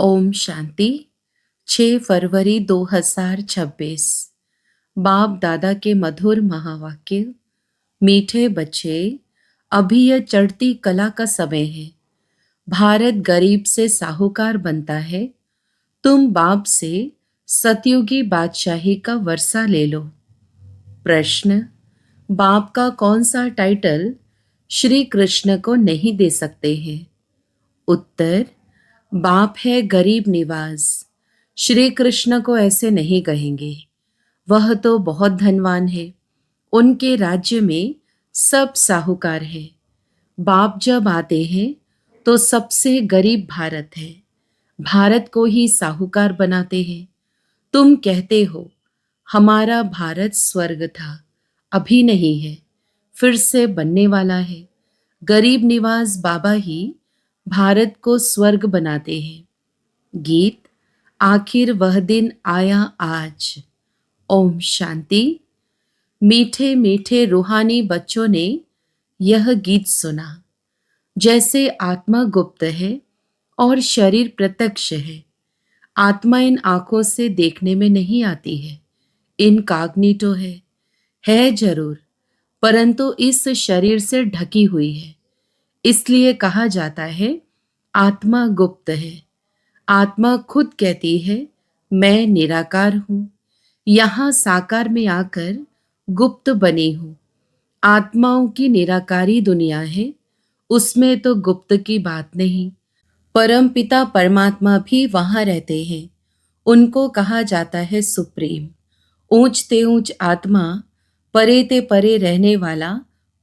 ओम शांति। 6 फरवरी 2026। बाप दादा के मधुर महावाक्य। मीठे बच्चे, अभी यह चढ़ती कला का समय है। भारत गरीब से साहूकार बनता है। तुम बाप से सतयुगी बादशाही का वर्षा ले लो। प्रश्न: बाप का कौन सा टाइटल श्री कृष्ण को नहीं दे सकते हैं? उत्तर: बाप है गरीब निवाज। श्री कृष्ण को ऐसे नहीं कहेंगे, वह तो बहुत धनवान है। उनके राज्य में सब साहूकार है। बाप जब आते हैं तो सबसे गरीब भारत है। भारत को ही साहूकार बनाते हैं। तुम कहते हो हमारा भारत स्वर्ग था, अभी नहीं है, फिर से बनने वाला है। गरीब निवाज बाबा ही भारत को स्वर्ग बनाते हैं। गीत। आखिर वह दिन आया आज। ओम शांति। मीठे मीठे रूहानी बच्चों ने यह गीत सुना। जैसे आत्मा गुप्त है और शरीर प्रत्यक्ष है। आत्मा इन आंखों से देखने में नहीं आती है, इनकॉग्निटो है जरूर, परंतु इस शरीर से ढकी हुई है। इसलिए कहा जाता है आत्मा गुप्त है। आत्मा खुद कहती है मैं निराकार हूं, यहां साकार में आकर गुप्त बनी हूं। आत्माओं की निराकारी दुनिया है, उसमें तो गुप्त की बात नहीं। परम पिता परमात्मा भी वहां रहते हैं। उनको कहा जाता है सुप्रीम। ऊंच ते ऊंच आत्मा, परे ते परे रहने वाला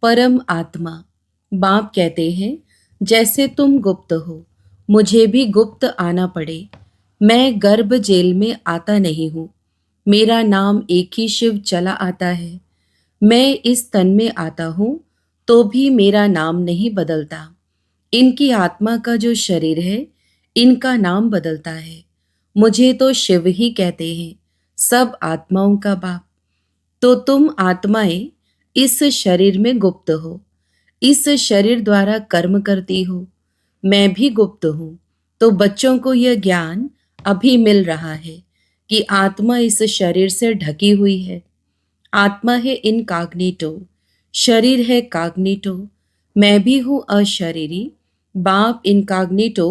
परम आत्मा। बाप कहते हैं जैसे तुम गुप्त हो, मुझे भी गुप्त आना पड़े। मैं गर्भ जेल में आता नहीं हूँ। मेरा नाम एक ही शिव चला आता है। मैं इस तन में आता हूँ तो भी मेरा नाम नहीं बदलता। इनकी आत्मा का जो शरीर है, इनका नाम बदलता है। मुझे तो शिव ही कहते हैं, सब आत्माओं का बाप। तो तुम आत्माएं इस शरीर में गुप्त हो, इस शरीर द्वारा कर्म करती हो। मैं भी गुप्त हूं। तो बच्चों को यह ज्ञान अभी मिल रहा है कि आत्मा इस शरीर से ढकी हुई है। आत्मा है इनकॉग्निटो, शरीर है कॉग्निटो। मैं भी हूं अशरीरी। बाप इनकॉग्निटो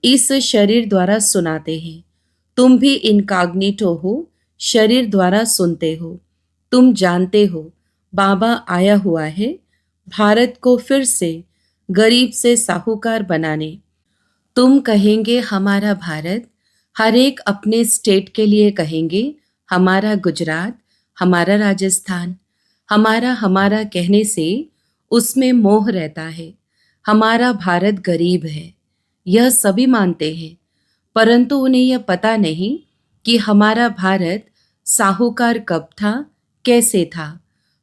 इस शरीर द्वारा सुनाते हैं। तुम भी इनकॉग्निटो हो, शरीर द्वारा सुनते हो। तुम जानते हो बाबा आया हुआ है भारत को फिर से गरीब से साहूकार बनाने। तुम कहेंगे हमारा भारत, हर एक अपने स्टेट के लिए कहेंगे हमारा गुजरात, हमारा राजस्थान। हमारा हमारा कहने से उसमें मोह रहता है। हमारा भारत गरीब है, यह सभी मानते हैं, परंतु उन्हें यह पता नहीं कि हमारा भारत साहूकार कब था, कैसे था।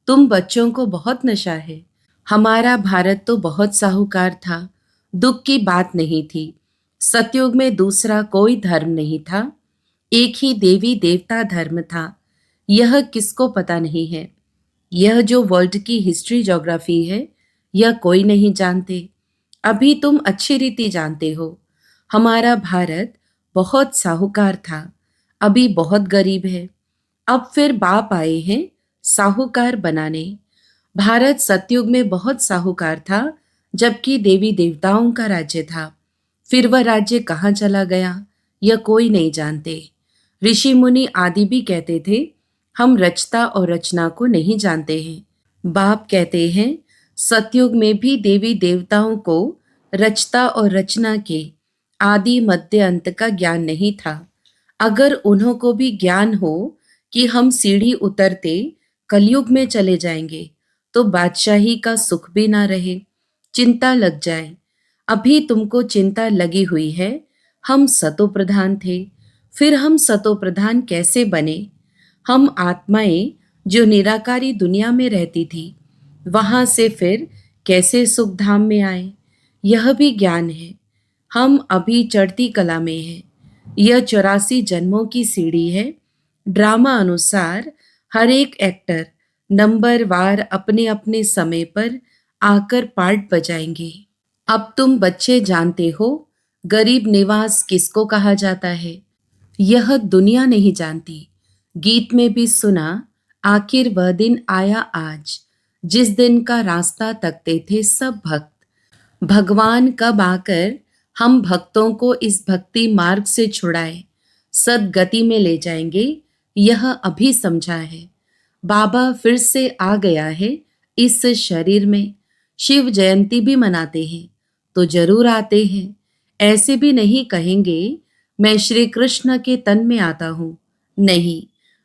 तुम बच्चों को बहुत नशा है। हमारा भारत तो बहुत साहूकार था, दुख की बात नहीं थी। सतयुग में दूसरा कोई धर्म नहीं था, एक ही देवी देवता धर्म था। यह किसको पता नहीं है। यह जो वर्ल्ड की हिस्ट्री ज्योग्राफी है, यह कोई नहीं जानते। अभी तुम अच्छी रीति जानते हो। हमारा भारत बहुत साहूकार था, अभी बहुत गरीब है। अब फिर बाप आए हैं साहूकार बनाने। भारत सतयुग में बहुत साहूकार था, जबकि देवी देवताओं का राज्य था। फिर वह राज्य कहाँ चला गया, यह कोई नहीं जानते। ऋषि मुनि आदि भी कहते थे हम रचता और रचना को नहीं जानते हैं। बाप कहते हैं सतयुग में भी देवी देवताओं को रचता और रचना के आदि मध्य अंत का ज्ञान नहीं था। अगर उन्हों को भी ज्ञान हो कि हम सीढ़ी उतरते कलयुग में चले जाएंगे, तो बादशाही का सुख भी ना रहे, चिंता लग जाए। अभी तुमको चिंता लगी हुई है। हम सतो प्रधान थे, फिर हम सतो प्रधान कैसे बने? हम आत्माएं जो निराकारी दुनिया में रहती थी, वहां से फिर कैसे सुख धाम में आए? यह भी ज्ञान है। हम अभी चढ़ती कला में हैं। यह 84 जन्मों की सीढ़ी है। ड्रामा अनुसार हर एक एक्टर नंबर वार अपने अपने समय पर आकर पार्ट बजाएंगे। अब तुम बच्चे जानते हो गरीब निवास किसको कहा जाता है, यह दुनिया नहीं जानती। गीत में भी सुना, आखिर वह दिन आया आज, जिस दिन का रास्ता तकते थे सब भक्त। भगवान कब आकर हम भक्तों को इस भक्ति मार्ग से छुड़ाए, सदगति में ले जाएंगे, यह अभी समझा है। बाबा फिर से आ गया है इस शरीर में। शिव जयंती भी मनाते हैं तो जरूर आते हैं। ऐसे भी नहीं कहेंगे मैं श्री कृष्ण के तन में आता हूँ। नहीं,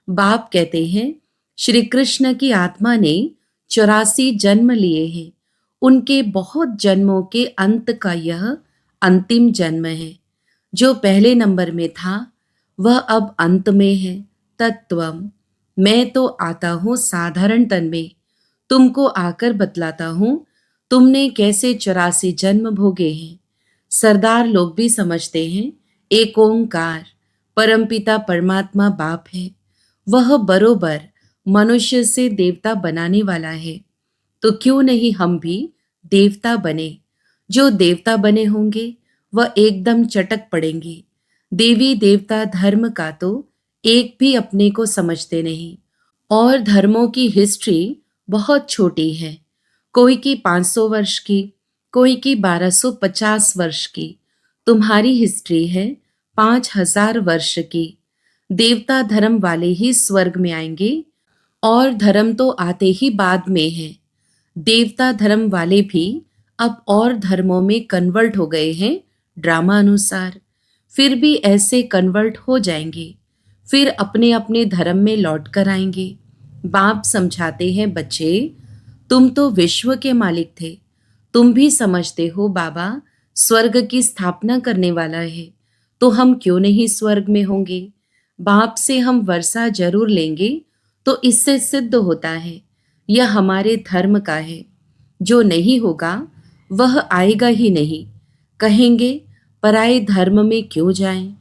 बाप कहते हैं श्री कृष्ण की आत्मा ने 84 जन्म लिए हैं। उनके बहुत जन्मों के अंत का यह अंतिम जन्म है। जो पहले नंबर में था वह अब अंत में है। तत्वम, मैं तो आता हूँ साधारण तन में। तुमको आकर बतलाता हूँ तुमने कैसे 84 जन्म भोगे हैं। सरदार लोग भी समझते हैं एक ओंकार परमपिता परमात्मा बाप है। वह बरोबर मनुष्य से देवता बनाने वाला है। तो क्यों नहीं हम भी देवता बने। जो देवता बने होंगे वह एकदम चटक पड़ेंगे। देवी देवता धर्म का तो एक भी अपने को समझते नहीं। और धर्मों की हिस्ट्री बहुत छोटी है। कोई की 500 वर्ष की, कोई की 1250 वर्ष की। तुम्हारी हिस्ट्री है 5000 वर्ष की। देवता धर्म वाले ही स्वर्ग में आएंगे और धर्म तो आते ही बाद में है। देवता धर्म वाले भी अब और धर्मों में कन्वर्ट हो गए हैं ड्रामा अनुसार। फिर भी ऐसे कन्वर्ट हो जाएंगे, फिर अपने अपने धर्म में लौट कर आएंगे। बाप समझाते हैं बच्चे, तुम तो विश्व के मालिक थे। तुम भी समझते हो बाबा स्वर्ग की स्थापना करने वाला है, तो हम क्यों नहीं स्वर्ग में होंगे। बाप से हम वर्षा जरूर लेंगे तो इससे सिद्ध होता है यह हमारे धर्म का है। जो नहीं होगा वह आएगा ही नहीं। कहेंगे पराये धर्म में क्यों जाएं।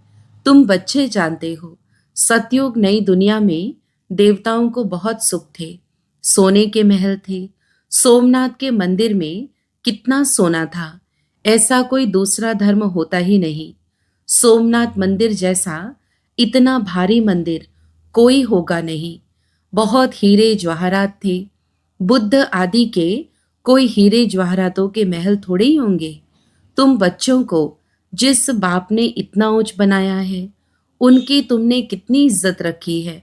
तुम बच्चे जानते हो सतयुग नई दुनिया में देवताओं को बहुत सुख थे। सोने के महल थे। सोमनाथ के मंदिर में कितना सोना था, ऐसा कोई दूसरा धर्म होता ही नहीं। सोमनाथ मंदिर जैसा इतना भारी मंदिर कोई होगा नहीं। बहुत हीरे जवाहरात थे। बुद्ध आदि के कोई हीरे जवाहरातों के महल थोड़े ही होंगे। तुम बच्चों को जिस बाप ने इतना ऊंच बनाया है उनकी तुमने कितनी इज्जत रखी है।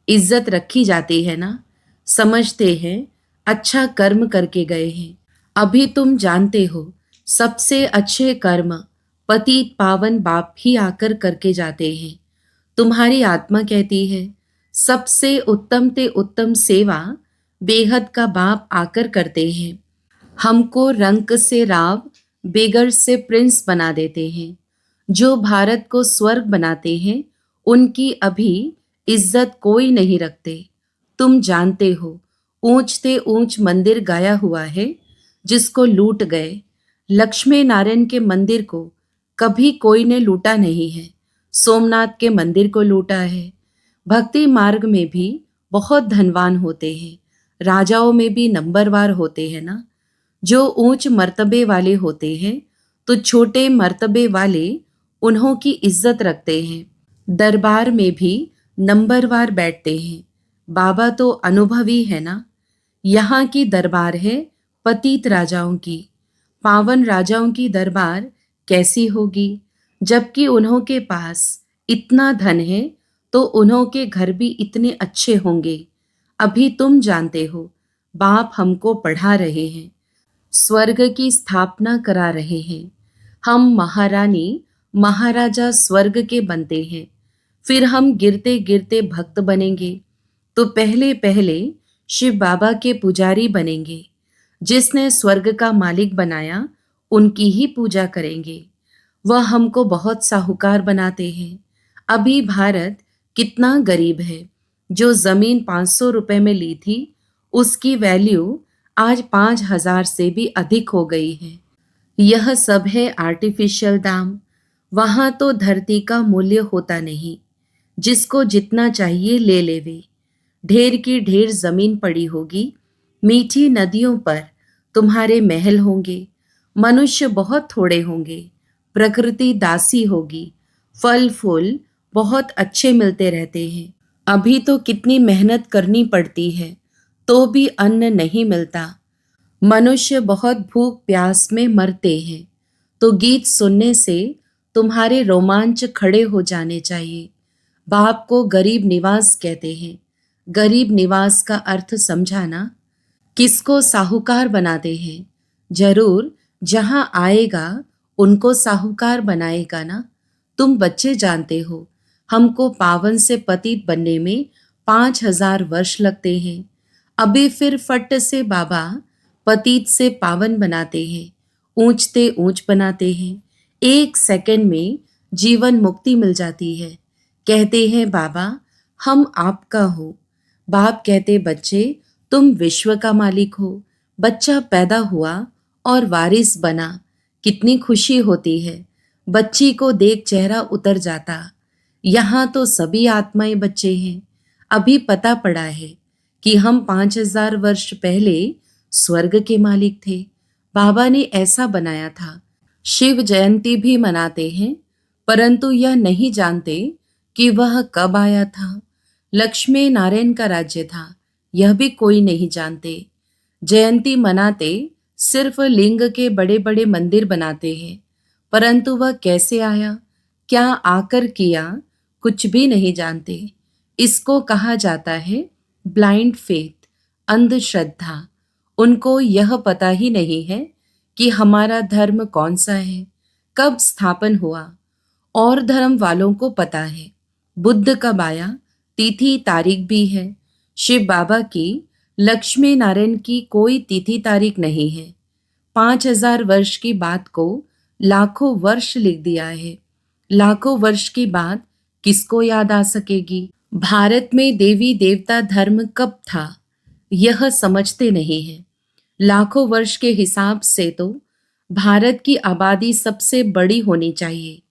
इज्जत रखी जाती है ना, समझते हैं अच्छा कर्म करके गए हैं। अभी तुम जानते हो सबसे अच्छे कर्म पतित पावन बाप ही आकर करके जाते हैं। तुम्हारी आत्मा कहती है सबसे उत्तम ते उत्तम सेवा बेहद का बाप आकर करते हैं। हमको रंक से राव, बेगर से प्रिंस बना देते हैं। जो भारत को स्वर्ग बनाते हैं उनकी अभी इज्जत कोई नहीं रखते। तुम जानते हो ऊंच ते ऊंच मंदिर गाया हुआ है जिसको लूट गए। लक्ष्मी नारायण के मंदिर को कभी कोई ने लूटा नहीं है। सोमनाथ के मंदिर को लूटा है। भक्ति मार्ग में भी बहुत धनवान होते हैं। राजाओं में भी नंबरवार होते हैं ना। जो ऊंच मर्तबे वाले होते हैं तो छोटे मर्तबे वाले उन्हों की इज्जत रखते हैं। दरबार में भी नंबरवार बैठते हैं। बाबा तो अनुभवी है ना। यहाँ की दरबार है पतित राजाओं की। पावन राजाओं की दरबार कैसी होगी, जबकि उन्हों के पास इतना धन है तो उन्हों के घर भी इतने अच्छे होंगे। अभी तुम जानते हो बाप हमको पढ़ा रहे हैं, स्वर्ग की स्थापना करा रहे हैं। हम महारानी महाराजा स्वर्ग के बनते हैं। फिर हम गिरते गिरते भक्त बनेंगे तो पहले पहले शिव बाबा के पुजारी बनेंगे। जिसने स्वर्ग का मालिक बनाया उनकी ही पूजा करेंगे। वह हमको बहुत साहूकार बनाते हैं। अभी भारत कितना गरीब है। जो जमीन 500 रुपए में ली थी उसकी वैल्यू आज 5000 से भी अधिक हो गई है। यह सब है आर्टिफिशियल दाम। वहां तो धरती का मूल्य होता नहीं। जिसको जितना चाहिए ले लेवे। ढेर की ढेर जमीन पड़ी होगी। मीठी नदियों पर तुम्हारे महल होंगे। मनुष्य बहुत थोड़े होंगे। प्रकृति दासी होगी, फल फूल बहुत अच्छे मिलते रहते हैं। अभी तो कितनी मेहनत करनी पड़ती है, तो भी अन्न नहीं मिलता। मनुष्य बहुत भूख प्यास में मरते हैं। तो गीत सुनने से तुम्हारे रोमांच खड़े हो जाने चाहिए। बाप को गरीब निवास कहते हैं। गरीब निवास का अर्थ समझा ना? किसको साहूकार बनाते हैं? जरूर जहां आएगा उनको साहूकार बनाएगा ना। तुम बच्चे जानते हो, हमको पावन से पतित बनने में 5,000 वर्ष लगते हैं। अभी फिर फट से बाबा पतित से पावन बनाते हैं, ऊंचते ऊंच बनाते हैं। 1 सेकंड में जीवन मुक्ति मिल जाती है। कहते हैं बाबा हम आपका हो। बाप कहते बच्चे तुम विश्व का मालिक हो। बच्चा पैदा हुआ और वारिस बना, कितनी खुशी होती है। बच्ची को देख चेहरा उतर जाता। यहाँ तो सभी आत्माएं बच्चे हैं। अभी पता पड़ा है कि हम 5,000 वर्ष पहले स्वर्ग के मालिक थे। बाबा ने ऐसा बनाया था। शिव जयंती भी मनाते हैं, परंतु यह नहीं जानते कि वह कब आया था। लक्ष्मी नारायण का राज्य था, यह भी कोई नहीं जानते। जयंती मनाते सिर्फ लिंग के बड़े बड़े मंदिर बनाते हैं, परंतु वह कैसे आया, क्या आकर किया, कुछ भी नहीं जानते। इसको कहा जाता है ब्लाइंड फेथ, अंधश्रद्धा। उनको यह पता ही नहीं है कि हमारा धर्म कौन सा है, कब स्थापन हुआ। और धर्म वालों को पता है बुद्ध कब आया, तिथि तारीख भी है। शिव बाबा की, लक्ष्मी नारायण की कोई तिथि तारीख नहीं है। 5,000 वर्ष की बात को लाखों वर्ष लिख दिया है। लाखों वर्ष की बात किसको याद आ सकेगी। भारत में देवी देवता धर्म कब था, यह समझते नहीं है। लाखों वर्ष के हिसाब से तो भारत की आबादी सबसे बड़ी होनी चाहिए।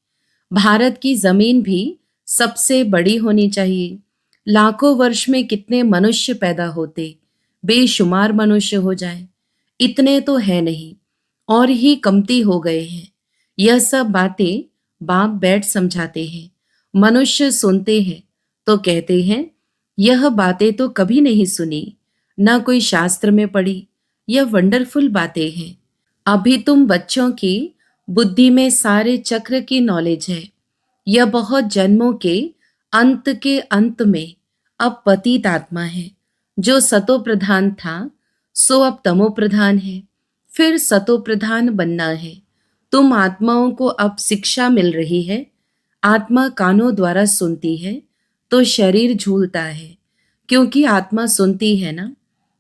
भारत की जमीन भी सबसे बड़ी होनी चाहिए। लाखों वर्ष में कितने मनुष्य पैदा होते, बेशुमार मनुष्य हो जाए। इतने तो है नहीं, और ही कमती हो गए हैं। यह सब बातें बाप बैठ समझाते हैं। मनुष्य सुनते हैं तो कहते हैं यह बातें तो कभी नहीं सुनी, ना कोई शास्त्र में पढ़ी। यह वंडरफुल बातें हैं। अभी तुम बच्चों की बुद्धि में सारे चक्र की नॉलेज है। यह बहुत जन्मों के अंत में अब पतित आत्मा है। जो सतो प्रधान था सो अब तमो प्रधान है, फिर सतो प्रधान बनना है। तुम आत्माओं को अब शिक्षा मिल रही है। आत्मा कानों द्वारा सुनती है तो शरीर झूलता है, क्योंकि आत्मा सुनती है ना।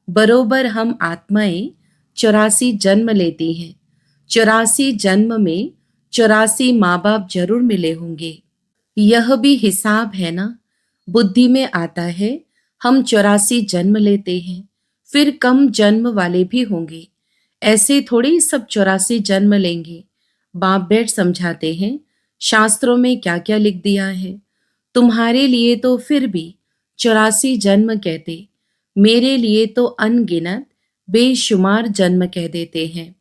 बरोबर हम आत्माएं 84 जन्म लेती हैं। 84 जन्म में 84 माँ बाप जरूर मिले होंगे। यह भी हिसाब है ना। बुद्धि में आता है हम 84 जन्म लेते हैं, फिर कम जन्म वाले भी होंगे। ऐसे थोड़ी सब 84 जन्म लेंगे। बाप बैठ समझाते हैं शास्त्रों में क्या क्या लिख दिया है। तुम्हारे लिए तो फिर भी 84 जन्म कहते, मेरे लिए तो अनगिनत बेशुमार जन्म कह देते हैं।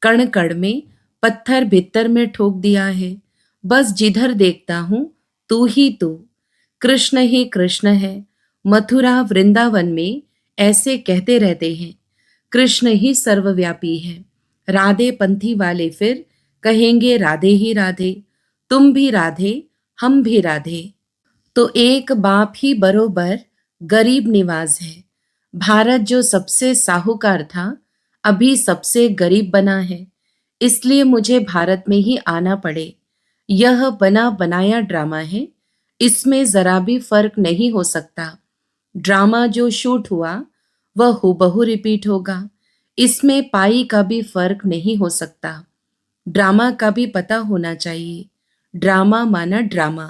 कण कण में, पत्थर भित्तर में ठोक दिया है। बस जिधर देखता हूं तू ही तू, कृष्ण ही कृष्ण है। मथुरा वृंदावन में ऐसे कहते रहते हैं, कृष्ण ही सर्वव्यापी है। राधे पंथी वाले फिर कहेंगे राधे ही राधे। तुम भी राधे, हम भी राधे। तो एक बाप ही बरोबर गरीब निवाज है। भारत जो सबसे साहूकार था, अभी सबसे गरीब बना है। इसलिए मुझे भारत में ही आना पड़े। यह बना बनाया ड्रामा है, इसमें जरा भी फर्क नहीं हो सकता। ड्रामा जो शूट हुआ वह हूबहू रिपीट होगा। इसमें पाई का भी फर्क नहीं हो सकता। ड्रामा का भी पता होना चाहिए। ड्रामा माना ड्रामा,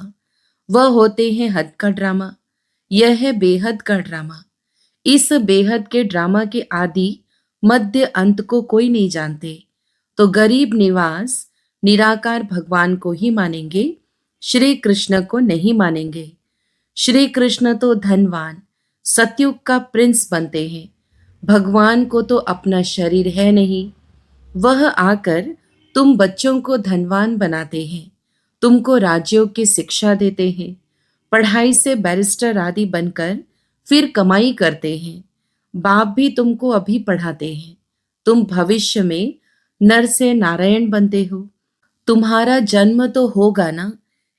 वह होते हैं हद का ड्रामा। यह है बेहद का ड्रामा। इस बेहद के ड्रामा के आदि मध्य अंत को कोई नहीं जानते। तो गरीब निवास निराकार भगवान को ही मानेंगे, श्री कृष्ण को नहीं मानेंगे। श्री कृष्ण तो धनवान सतयुग का प्रिंस बनते हैं। भगवान को तो अपना शरीर है नहीं। वह आकर तुम बच्चों को धनवान बनाते हैं, तुमको राज्यों की शिक्षा देते हैं, पढ़ाई से बैरिस्टर आदि बनकर फिर कमाई करते हैं। बाप भी तुमको अभी पढ़ाते हैं। तुम भविष्य में नर से नारायण बनते हो। तुम्हारा जन्म तो होगा ना,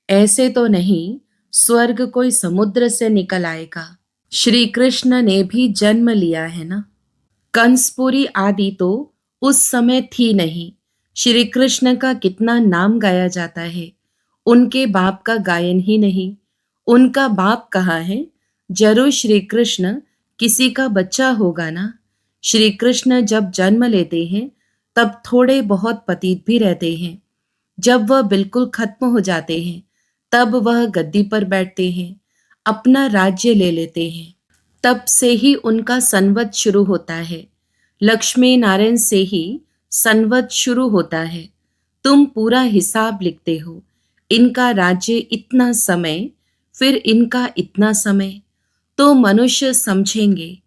ऐसे तो नहीं स्वर्ग कोई समुद्र से निकल आएगा। श्री कृष्ण ने भी जन्म लिया है ना। कंसपुरी आदि तो उस समय थी नहीं। श्री कृष्ण का कितना नाम गाया जाता है, उनके बाप का गायन ही नहीं। उनका बाप कहाँ है? जरूर श्री कृष्ण किसी का बच्चा होगा ना। श्री कृष्ण जब जन्म लेते हैं तब थोड़े बहुत पतित भी रहते हैं। जब वह बिल्कुल खत्म हो जाते हैं तब वह गद्दी पर बैठते हैं, अपना राज्य ले लेते हैं। तब से ही उनका संवत शुरू होता है। लक्ष्मी नारायण से ही संवत शुरू होता है। तुम पूरा हिसाब लिखते हो, इनका राज्य इतना समय, फिर इनका इतना समय। तो मनुष्य समझेंगे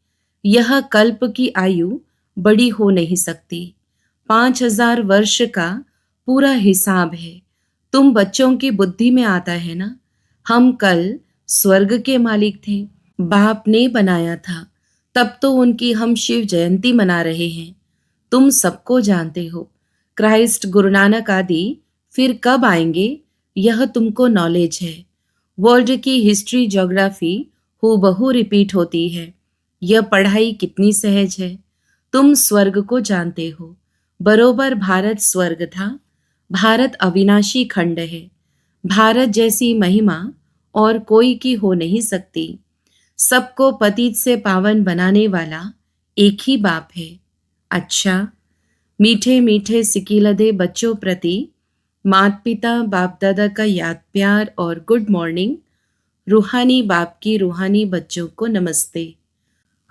यह कल्प की आयु बड़ी हो नहीं सकती। 5000 वर्ष का पूरा हिसाब है। तुम बच्चों की बुद्धि में आता है ना, हम कल स्वर्ग के मालिक थे, बाप ने बनाया था, तब तो उनकी हम शिव जयंती मना रहे हैं। तुम सबको जानते हो, क्राइस्ट, गुरु नानक आदि फिर कब आएंगे यह तुमको नॉलेज है। वर्ल्ड की हिस्ट्री, ज्योग्राफी हूबहू रिपीट होती है। यह पढ़ाई कितनी सहज है। तुम स्वर्ग को जानते हो, बरोबर भारत स्वर्ग था। भारत अविनाशी खंड है। भारत जैसी महिमा और कोई की हो नहीं सकती। सबको पतित से पावन बनाने वाला एक ही बाप है। अच्छा, मीठे मीठे सिकीलदे बच्चों प्रति माता पिता बाप दादा का याद प्यार और गुड मॉर्निंग। रूहानी बाप की रूहानी बच्चों को नमस्ते।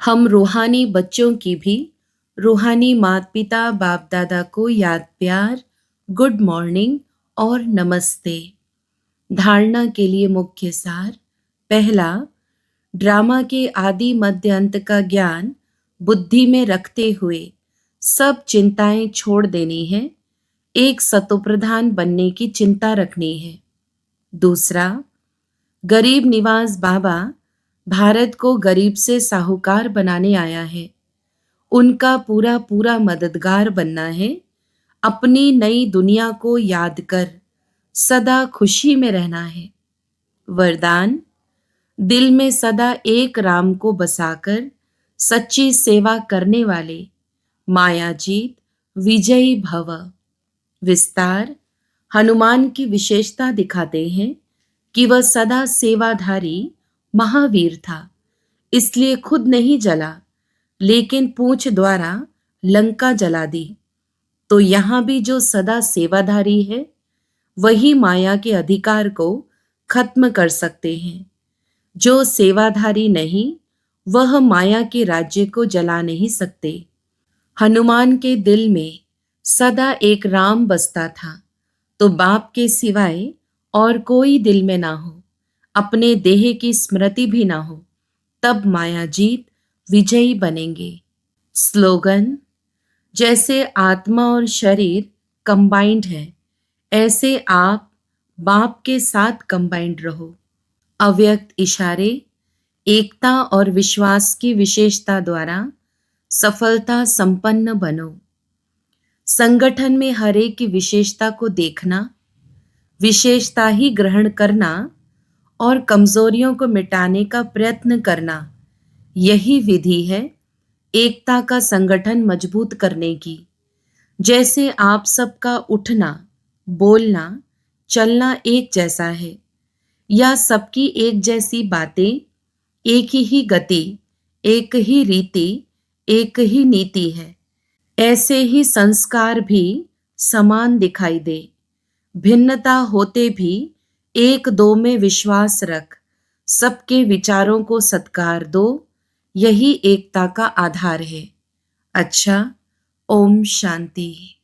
हम रूहानी बच्चों की भी रूहानी माता पिता बाप दादा को याद प्यार, गुड मॉर्निंग और नमस्ते। धारणा के लिए मुख्य सार। पहला, ड्रामा के आदि मध्य अंत का ज्ञान बुद्धि में रखते हुए सब चिंताएं छोड़ देनी है। एक सतोप्रधान बनने की चिंता रखनी है। दूसरा, गरीब निवास बाबा भारत को गरीब से साहूकार बनाने आया है। उनका पूरा पूरा मददगार बनना है। अपनी नई दुनिया को याद कर सदा खुशी में रहना है। वरदान, दिल में सदा एक राम को बसाकर सच्ची सेवा करने वाले मायाजीत विजयी भव। विस्तार, हनुमान की विशेषता दिखाते हैं कि वह सदा सेवाधारी महावीर था, इसलिए खुद नहीं जला, लेकिन पूंछ द्वारा लंका जला दी। तो यहाँ भी जो सदा सेवाधारी है वही माया के अधिकार को खत्म कर सकते हैं। जो सेवाधारी नहीं वह माया के राज्य को जला नहीं सकते। हनुमान के दिल में सदा एक राम बसता था, तो बाप के सिवाय और कोई दिल में ना हो, अपने देह की स्मृति भी ना हो, तब मायाजीत विजयी बनेंगे। स्लोगन, जैसे आत्मा और शरीर कंबाइंड है, ऐसे आप बाप के साथ कंबाइंड रहो। अव्यक्त इशारे, एकता और विश्वास की विशेषता द्वारा सफलता संपन्न बनो। संगठन में हर एक की विशेषता को देखना, विशेषता ही ग्रहण करना और कमजोरियों को मिटाने का प्रयत्न करना, यही विधि है एकता का संगठन मजबूत करने की। जैसे आप सबका उठना, बोलना, चलना एक जैसा है, या सबकी एक जैसी बातें, एक ही गति, एक ही रीति, एक ही नीति है, ऐसे ही संस्कार भी समान दिखाई दे। भिन्नता होते भी एक दो में विश्वास रख, सबके विचारों को सत्कार दो, यही एकता का आधार है। अच्छा, ओम शांति।